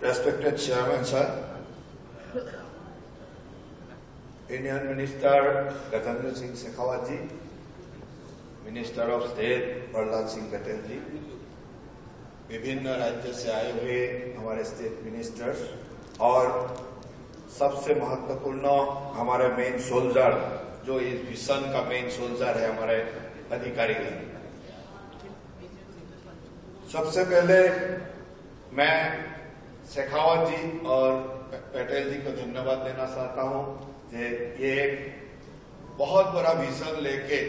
Respected Chairman, sir, Indian Minister Gajendra Singh Shekhawat ji, Minister of State Prahlad Singh Patel जी, विभिन्न राज्य से आए हुए हमारे स्टेट मिनिस्टर्स और सबसे महत्वपूर्ण हमारे मेन सोल्जर, जो इस मिशन का मेन सोल्जर है, हमारे अधिकारीगण। सबसे पहले मैं शेखावत जी और पटेल जी को धन्यवाद देना चाहता हूं कि ये एक बहुत बड़ा विजन लेके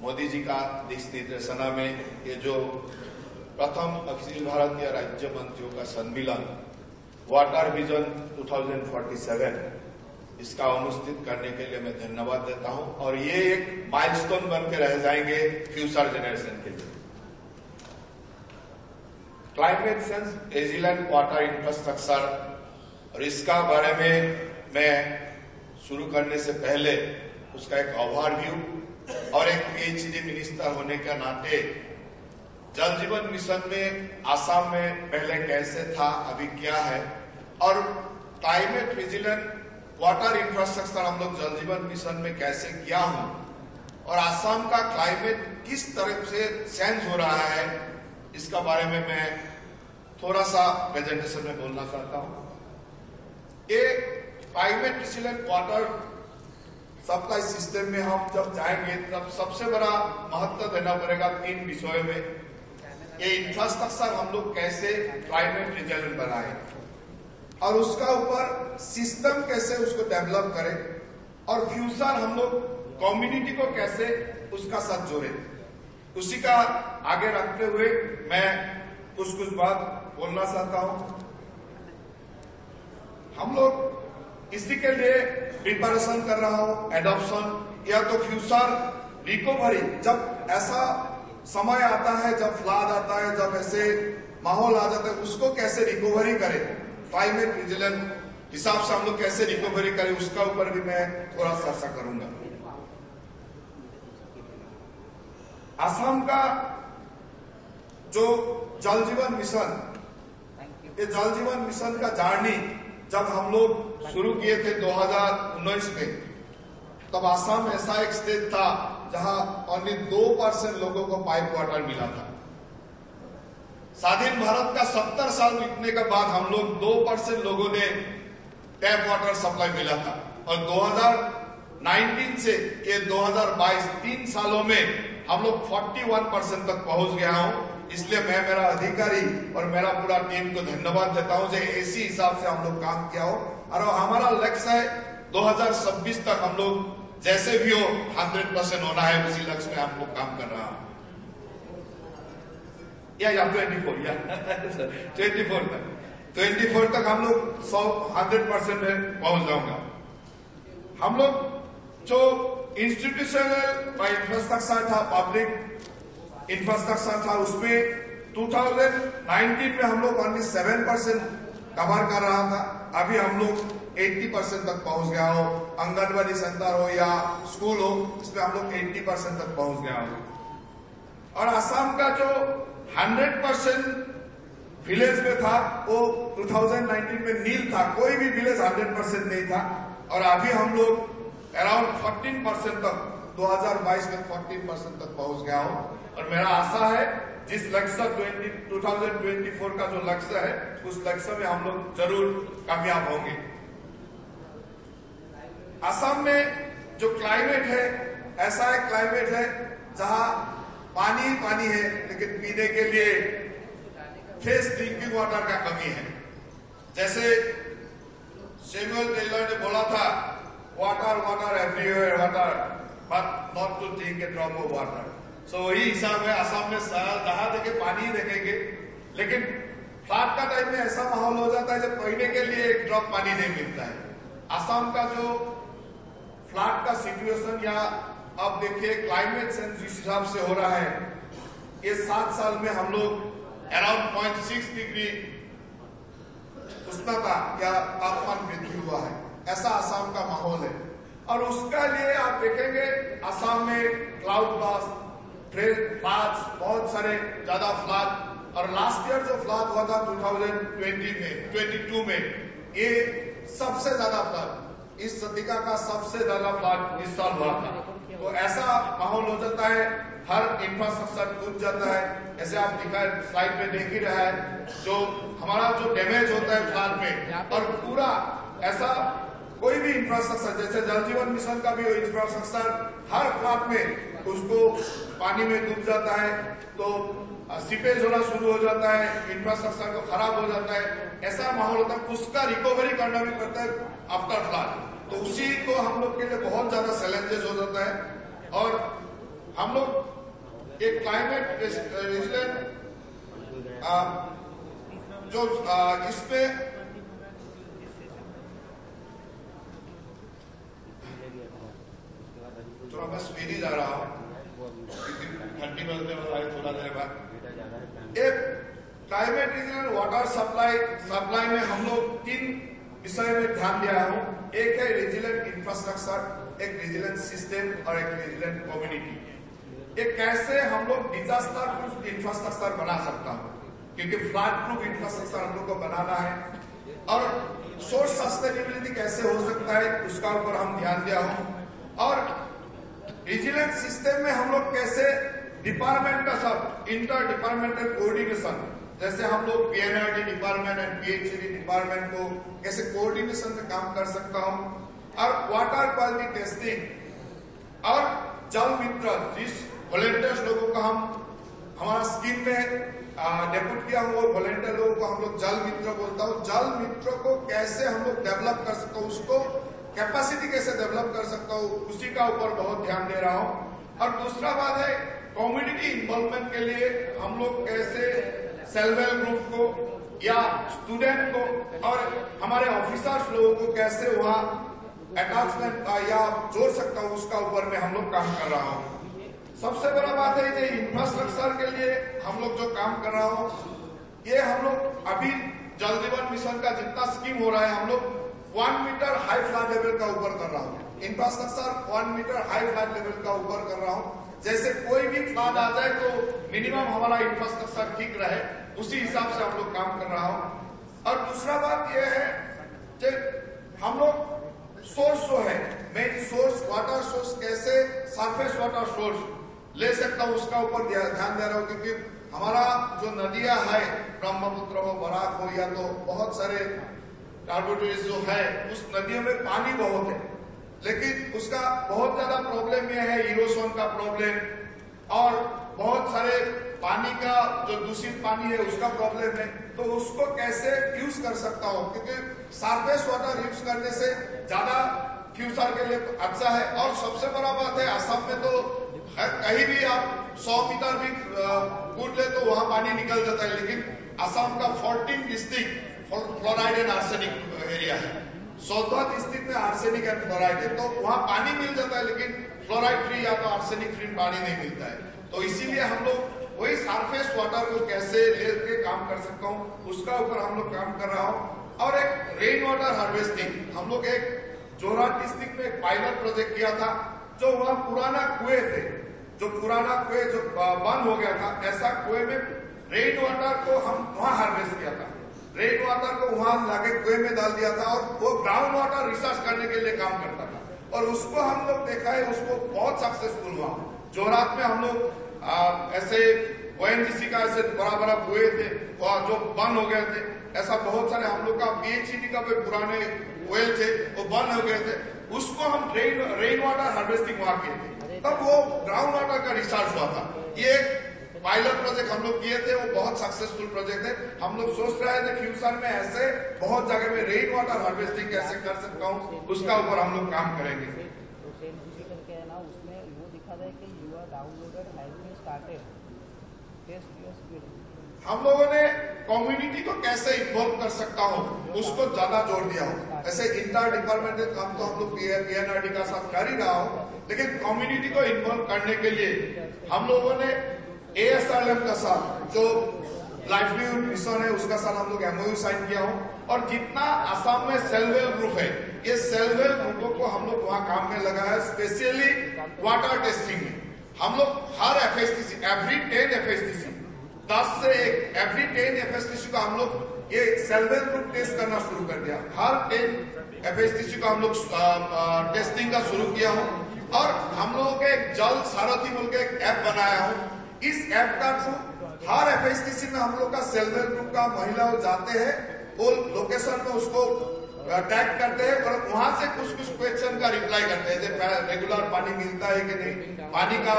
मोदी जी का दिशा निर्देशना में ये जो प्रथम अखिल भारतीय राज्य मंत्रियों का सम्मेलन वाटर विजन 2047 इसका अनुष्ठित करने के लिए मैं धन्यवाद देता हूं और ये एक माइलस्टोन बन के रह जाएंगे फ्यूचर जनरेशन के लिए। Climate change resilient water infrastructure और इसका बारे में मैं शुरू करने से पहले उसका एक ओवरव्यू और एक पीएचडी मिनिस्टर होने के नाते जल जीवन मिशन में आसाम में पहले कैसे था, अभी क्या है, और क्लाइमेट रेजिलेंट वाटर इंफ्रास्ट्रक्चर हम लोग जल जीवन मिशन में कैसे किया हूं और आसाम का क्लाइमेट किस तरह से चेंज हो रहा है, इसका बारे में मैं थोड़ा सा प्रेजेंटेशन में बोलना चाहता हूं। ये climate resilient water supply system में हम जब जाएंगे तब सबसे बड़ा महत्व देना पड़ेगा 3 विषयों में। ये इंफ्रास्ट्रक्चर हम लोग कैसे क्लाइमेट रेजिलेंट बनाए और उसका ऊपर सिस्टम कैसे उसको डेवलप करें और फ्यूचर हम लोग कम्युनिटी को कैसे उसका साथ जोड़े, उसी का आगे रखते हुए मैं कुछ बात बोलना चाहता हूं। हम लोग इसी के लिए प्रिपरेशन कर रहा हूं, एडॉप्शन या तो फ्यूचर रिकवरी, जब ऐसा समय आता है, जब फ्लड आता है, जब ऐसे माहौल आ जाता है, उसको कैसे रिकवरी करें, क्लाइमेट रेजिलेंट हिसाब से हम लोग कैसे रिकवरी करें, उसका ऊपर भी मैं थोड़ा चर्चा करूंगा। असम का जो जल जीवन मिशन, ये जल जीवन मिशन का जर्नी जब हम लोग शुरू किए थे 2019 में, तब असम ऐसा एक स्टेट था जहां ओनली 2% लोगों को पाइप वाटर मिला था। स्वाधीन भारत का 70 साल बीतने के बाद हम लोग 2% लोगों ने टैप वाटर सप्लाई मिला था और 2019 से ये 2022 3 सालों में हम लोग 41% तक पहुंच गया हूं। इसलिए मैं मेरा अधिकारी और मेरा पूरा टीम को धन्यवाद देता हूं जो इसी हिसाब से हम लोग काम किया हो और हमारा लक्ष्य है 2026 तक हम लोग जैसे भी हो 100% होना है, उसी लक्ष्य में हम लोग काम कर रहा हूं। या 24 तक हम लोग 100% में पहुंच जाऊंगा। हम लोग जो इंस्टीट्यूशनल इंफ्रास्ट्रक्चर था, पब्लिक इंफ्रास्ट्रक्चर था, उसमें 2019 में हम लोग ओनली 7% कवर कर रहा था। अभी हम लोग 80% तक पहुंच गया हो, आंगनबाड़ी सेंटर हो या स्कूल हो, इसमें हम लोग 80% तक पहुंच गया हो। और असम का जो 100% विलेज में था वो 2019 में नील था, कोई भी विलेज 100% नहीं था और अभी हम लोग अराउंड 14% तक 2022 में 14% तक पहुंच गया हो और मेरा आशा है जिस लक्ष्य 2024 का जो लक्ष्य है उस लक्ष्य में हम लोग जरूर कामयाब होंगे। असम में जो क्लाइमेट है ऐसा एक क्लाइमेट है जहां पानी ही पानी है, लेकिन पीने के लिए फ्रेश ड्रिंकिंग वाटर का कमी है। जैसे सैमुअल टेलर ने बोला था, water water everywhere water but not to drink a drop of water. So वही हिसाब है, असम में जहां देखे पानी ही देखेंगे, लेकिन फ्लड का टाइम में ऐसा माहौल हो जाता है जब पीने के लिए एक ड्रॉप पानी नहीं मिलता है। असम का जो फ्लड का सिचुएशन या अब देखिए क्लाइमेट चेंज जिस हिसाब से हो रहा है, ये 7 साल में हम लोग अराउंड 0.6 डिग्री उष्णता या तापमान वृद्धि हुआ है, ऐसा असम का माहौल है। और उसका लिए आप देखेंगे असम में क्लाउड बर्स्ट, फ्लड्स, बहुत सारे ज्यादा फ्लड और लास्ट ईयर जो फ्लड हुआ था 2022 में, ये सबसे ज्यादा फ्लड, इस शतिका का सबसे ज्यादा फ्लड इस साल हुआ था। तो ऐसा माहौल हो जाता है, हर इंफ्रास्ट्रक्चर टूट जाता है। ऐसे आप दिखाए स्लाइड में देख ही रहा है, जो हमारा जो डैमेज होता है फ्लड में, और पूरा ऐसा कोई भी इंफ्रास्ट्रक्चर, जैसे जल जीवन मिशन का भी इंफ्रास्ट्रक्चर हर फ्लड में उसको पानी में डूब जाता है, तो सीपेज होना शुरू हो जाता है, इंफ्रास्ट्रक्चर को खराब हो जाता है, ऐसा माहौल होता है। उसका रिकवरी करना भी पड़ता है आफ्टर फ्लड, तो उसी को हम लोग के लिए बहुत ज्यादा चैलेंजेस हो जाता है। और हम लोग एक क्लाइमेट रेजिलेंट जो इसपे थोड़ा मैं स्पीड ही जा रहा हूँ, ठंडी बदलने वाला है थोड़ा देर बाद। एक क्लाइमेट रेजिलेंट वाटर सप्लाई में हम लोग 3 विषय में ध्यान दिया हूँ। एक है रेजिलेंट इंफ्रास्ट्रक्चर, एक रेजिलेंट सिस्टम और एक रेजिलेंट कम्युनिटी। एक कैसे हम लोग डिजास्टर प्रूफ इंफ्रास्ट्रक्चर बना सकता हूँ, क्योंकि फ्लड प्रूफ इंफ्रास्ट्रक्चर हम लोग को बनाना है, और सोर्स सस्टेनेबिलिटी कैसे हो सकता है उसका ऊपर हम ध्यान दिया हूँ। और रेजिलेंट सिस्टम में हम लोग कैसे डिपार्टमेंट का सब इंटर डिपार्टमेंटल कोऑर्डिनेशन, जैसे हम लोग पीएनआरडी डिपार्टमेंट एंड पीएचईडी डिपार्टमेंट को कैसे कोऑर्डिनेशन में काम कर सकता हूँ, और वाटर क्वालिटी टेस्टिंग और जल मित्र, जिस वॉलेंटियर्स लोगों को हमारा स्कीम में डेप्यूट किया हुआ वॉलेंटियर लोगों को हम लोग जल मित्र बोलता हूँ। जल मित्र को कैसे हम लोग डेवलप कर सकते हो, उसको कैपेसिटी कैसे डेवलप कर सकता हूँ, उसी का ऊपर बहुत ध्यान दे रहा हूँ। और दूसरा बात है कम्युनिटी इन्वॉल्वमेंट के लिए हम लोग कैसे सेल्फ हेल्प ग्रुप को या स्टूडेंट को और हमारे ऑफिसर्स लोगों को कैसे वहाँ अटैचमेंट या जोड़ सकता हूँ, उसका ऊपर में हम लोग काम कर रहा हूँ। सबसे बड़ा बात है ये इंफ्रास्ट्रक्चर के लिए हम लोग जो काम कर रहा हूँ, ये हम लोग अभी जल जीवन मिशन का जितना स्कीम हो रहा है, हम लोग 1 मीटर हाई फ्लड लेवल का ऊपर कर रहा हूँ। Infrastructure 1 metre high flood level का ऊपर कर रहा हूँ। जैसे कोई भी फ्लड आ जाए तो मिनिमम हमारा इंफ्रास्ट्रक्चर ठीक रहे, उसी हिसाब से हम लोग काम कर रहा हूँ। और दूसरा बात यह है कि हम लोग सोर्स जो है, मेन सोर्स वाटर सोर्स, कैसे सरफेस वाटर सोर्स ले सकता हूँ उसका ऊपर ध्यान दे रहा हूँ, क्योंकि हमारा जो नदियां है, ब्रह्मपुत्र हो, बराक हो, या तो बहुत सारे ट्रिब्यूटरीज जो है, उस नदियों में पानी बहुत है, लेकिन उसका बहुत ज्यादा प्रॉब्लम यह है इरोशन का प्रॉब्लम, और बहुत सारे पानी का जो दूषित पानी है उसका प्रॉब्लम है। तो उसको कैसे यूज कर सकता हूँ, क्योंकि सरफेस वाटर यूज करने से ज्यादा फ्यूचर के लिए अच्छा है। और सबसे बड़ा बात है, असम में तो कहीं भी आप 100 मीटर भी कूद ले तो वहां पानी निकल जाता है, लेकिन असम का 14 district fluoride and arsenic area है। 14 डिस्ट्रिक्ट में आर्सेनिक एंड फ्लोराइड है, तो वहां पानी मिल जाता है, लेकिन फ्लोराइड फ्री या तो आर्सेनिक फ्री पानी नहीं मिलता है। तो इसीलिए हम लोग वही सरफेस वाटर को कैसे लेके काम कर सकता हूँ, उसका ऊपर हम लोग काम कर रहा हूँ। और एक रेन वाटर हार्वेस्टिंग, हम लोग एक जोरहाट डिस्ट्रिक्ट में एक पायलट प्रोजेक्ट किया था, जो वहाँ पुराना कुएं थे, जो पुराना कुएं जो बंद हो गया था, ऐसा कुएं में रेन वाटर को हम वहाँ हार्वेस्ट किया था। रेन वाटर को वहां लाके कुएं में डाल दिया था, और वो ग्राउंड वाटर रिसर्च करने के लिए काम करता था, और उसको हम लोग देखा है, उसको बहुत सक्सेसफुल हुआ। जोरहाट में हम लोग ऐसे ओएनजीसी का ऐसे बड़ा बड़ा कुएं थे जो बंद हो गए थे, ऐसा बहुत सारे हम लोग का पीएचईडी का भी पुराने वेल थे, वो बंद हो गए थे, उसको हम रेन वाटर हार्वेस्टिंग वहां किए थे, तब वो ग्राउंड वाटर का रिसर्च हुआ था। ये पायलट प्रोजेक्ट हम लोग किए थे, वो बहुत सक्सेसफुल प्रोजेक्ट है। हम लोग सोच रहे थे फ्यूचर में ऐसे बहुत जगह में रेन वाटर हार्वेस्टिंग कैसे कर सकता हूँ, उसका ऊपर हम लोग काम करेंगे। उसमें वो दिखा रहा है कि you are downloaded has been started test your speed. हम लोगों ने कम्युनिटी को कैसे इन्वॉल्व कर सकता हूँ, उसको ज्यादा जोर दिया हूँ। ऐसे इंटर डिपार्टमेंटल काम तो हम लोग पीएनआरडी का साथ कर ही रहा हूँ, लेकिन कम्युनिटी को इन्वॉल्व करने के लिए हम लोगों ने ASRM का साथ जो लाइवलीहुड मिशन है उसका साथ हम लोग MOU साइन किया हूँ। और जितना असम में सेल्फ हेल्प ग्रुप है, ये सेल्फ हेल्प ग्रुपों को हम लोग वहाँ काम में लगाया, स्पेशली वाटर टेस्टिंग में। हम लोग हर FSTC, एवरी 10 FSTC 10 से 1 एवरी 10 एफएसटीसी को हम लोग ये सेल्फ हेल्प ग्रुप टेस्ट करना शुरू कर दिया। हर 10 एफएसटीसी को हम लोग टेस्टिंग का शुरू किया हूँ और हम लोगों के एक जल सारथी बोल के एक ऐप बनाया हूँ। इस ऐप का हर एफएसटीसी में हम लोग का सेल्फ हेल्प ग्रुप का महिला जाते हैं, वो लोकेशन में उसको टैग करते हैं और वहां से कुछ क्वेश्चन का रिप्लाई करते हैं, जैसे रेगुलर पानी मिलता है कि नहीं, पानी का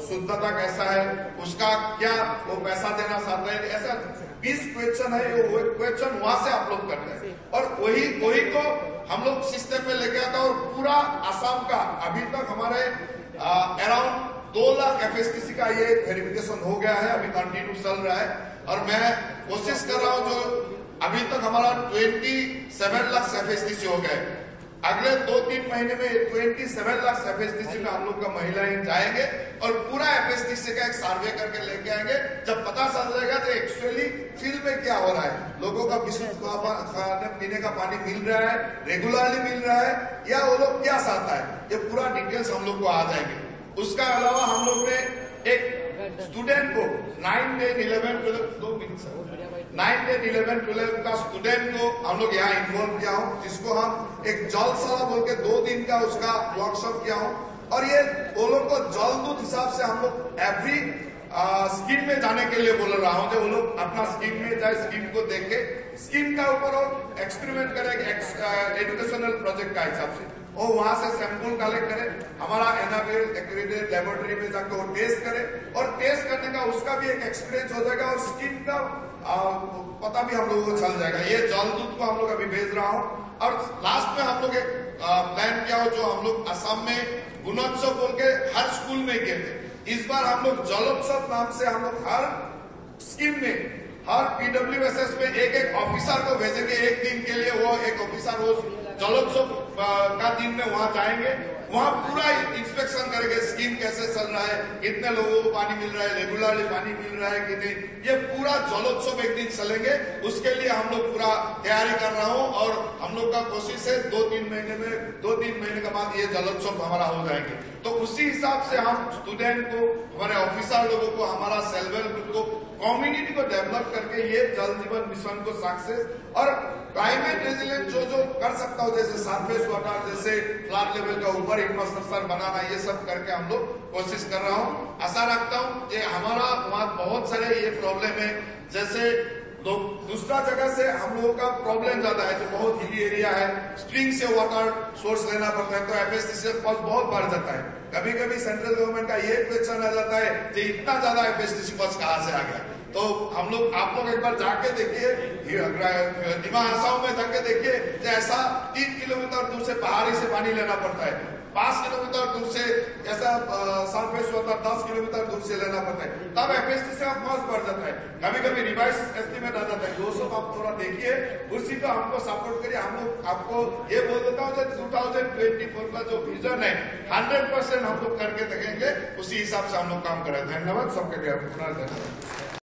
शुद्धता कैसा है, उसका क्या वो पैसा देना चाहते हैं, ऐसा 20 क्वेश्चन है। वो क्वेश्चन वहां से अपलोड करते हैं और वही को हम लोग सिस्टम में लेके आता और पूरा आसाम का अभी तक हमारे अराउंड 2 लाख एफएसटीसी का ये वेरिफिकेशन हो गया है, अभी कंटिन्यू चल रहा है और मैं कोशिश कर रहा हूँ जो अभी तक हमारा 27 लाख एफएसटीसी हो गए, अगले 2-3 महीने में 27 लाख एफएसटीसी में हम लोग का महिलाएं जाएंगे और पूरा एफएसटीसी का एक सर्वे करके लेके आएंगे। जब पता चल जाएगा तो एक्चुअली फील्ड में क्या हो रहा है, लोगों का विशुद्ध पीने का पानी मिल रहा है, रेगुलरली मिल रहा है या वो लोग क्या चाहता है, ये पूरा डिटेल्स हम लोग को आ जाएंगे। उसका अलावा हम लोग ने एक स्टूडेंट को 9, 10, 11, 12 का स्टूडेंट को हम लोग यहाँ इन्वॉल्व किया हूँ, जिसको हम एक जलशाला बोल के 2 दिन का उसका वर्कशॉप किया हूँ और ये वो लोग को जलदूत हिसाब से हम लोग एवरी स्कीम में जाने के लिए बोल रहा हूँ, जो वो लोग अपना स्कीम में जाए, स्कीम को देखे, स्कीम का ऊपर और एक्सपेरिमेंट करे एजुकेशनल प्रोजेक्ट का हिसाब से, और वहां से सैंपल कलेक्ट करे, हमारा एनाबेल एक्रेडिटेड लेबोरेटरी में जाकर वो टेस्ट करे और टेस्ट करने का उसका भी एक एक्सपीरियंस हो जाएगा और स्किन का पता भी हम लोगों को चल जाएगा। ये जलदूत को हम लोग अभी भेज रहा हूँ और लास्ट में हम लोग एक प्लान किया हो जो हम लोग असम में गुणोत्सव बोल के हर स्कूल में किए थे। इस बार हम लोग जलोत्सव नाम से हम लोग हर स्कीम में, हर पीडब्ल्यूएसएस में एक ऑफिसर को भेजेंगे, एक दिन के लिए वो एक ऑफिसर वो जलोत्सव का दिन में वहां जाएंगे, वहां पूरा इंस्पेक्शन करेंगे, स्कीम कैसे चल रहा है, कितने लोगों को पानी मिल रहा है, रेगुलरली पानी मिल रहा है कि नहीं, ये पूरा जलोत्सव एक दिन चलेंगे। उसके लिए हम लोग पूरा तैयारी कर रहा हूँ और हम लोग का कोशिश है 2-3 महीने के बाद ये जलोत्सव हमारा हो जाएंगे। तो उसी हिसाब से हम स्टूडेंट को, हमारे ऑफिसर लोगों को, हमारा सेल्फ हेल्प ग्रुप को, कम्युनिटी को डेवलप करके ये जल जीवन मिशन को सक्सेस और क्लाइमेट रेजिलेंट जो कर सकता हो, जैसे सरफेस वाटर, जैसे फ्लड लेवल का ऊपर इंफ्रास्ट्रक्चर बनाना, ये सब करके हम लोग कोशिश कर रहा हूँ। आशा रखता हूँ कि हमारा वहाँ बहुत सारे ये प्रॉब्लम है, जैसे दूसरा जगह से हम लोगों का प्रॉब्लम ज्यादा है, जो बहुत हिली एरिया है, स्प्रिंग से वाटर सोर्स लेना पड़ता है, तो एफएसटीसी कॉस्ट बहुत बढ़ जाता है। कभी कभी सेंट्रल गवर्नमेंट का ये क्वेश्चन आ जाता है कि इतना ज्यादा एफएसटीसी कॉस्ट कहाँ से आ गया। तो हम लोग, आप लोग एक बार जाके देखिए, डिमा हसाओं में जाके देखिए, ऐसा 3 किलोमीटर दूर से पहाड़ी से पानी लेना पड़ता है, 5 किलोमीटर दूर से ऐसा सरफेस वाटर 10 किलोमीटर दूर से लेना पड़ता है, तब एफएसटीसी का कॉस्ट बढ़ जाता है। कभी कभी रिवाइज एस्टिमेट आ जाता है। दोस्तों आप थोड़ा देखिए, उसी को हमको सपोर्ट करिए। हम लोग आपको ये बोल देता हूँ 2024 का जो विजन है 100% हम लोग करके देखेंगे, उसी हिसाब से हम लोग काम करें। धन्यवाद सबके लिए।